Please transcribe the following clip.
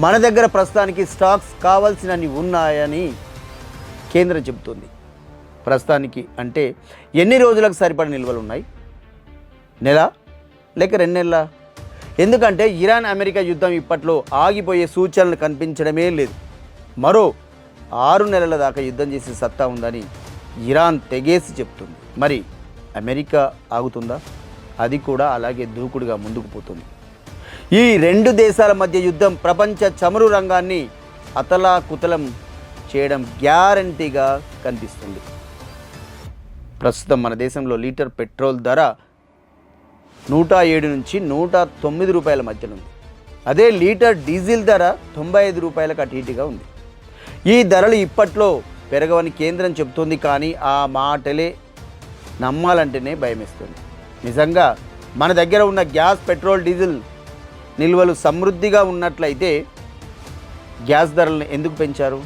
మన దగ్గర ప్రస్తుతానికి స్టాక్స్ కావాల్సినన్ని ఉన్నాయని కేంద్రం చెబుతుంది. ప్రస్తుతానికి అంటే ఎన్ని రోజులకు సరిపడ నిల్వలు ఉన్నాయి? నెల లేక 2 నెలల? ఎందుకంటే ఇరాన్ అమెరికా యుద్ధం ఇప్పట్లో ఆగిపోయే సూచనలు కనిపించడమే లేదు. మరో 6 నెలల దాకా యుద్ధం చేసే సత్తా ఉందని ఇరాన్ తెగేసి చెప్తుంది. మరి అమెరికా ఆగుతుందా? అది కూడా అలాగే దూకుడుగా ముందుకు పోతుంది. ఈ 2 దేశాల మధ్య యుద్ధం ప్రపంచ చమురు రంగాన్ని అతలాకుతలం చేయడం గ్యారంటీగా కనిపిస్తుంది. ప్రస్తుతం మన దేశంలో లీటర్ పెట్రోల్ ధర 107 నుంచి 109 రూపాయల మధ్యలో ఉంది. అదే లీటర్ డీజిల్ ధర 95 రూపాయలకు అటు ఇటుగా ఉంది. ఈ ధరలు ఇప్పట్లో పెరగవని కేంద్రం చెబుతుంది. కానీ ఆ మాటలే నమ్మాలంటేనే భయమేస్తుంది. నిజంగా మన దగ్గర ఉన్న గ్యాస్, పెట్రోల్, డీజిల్ నిల్వలు సమృద్ధిగా ఉన్నట్లయితే గ్యాస్ ధరలను ఎందుకు పెంచారు?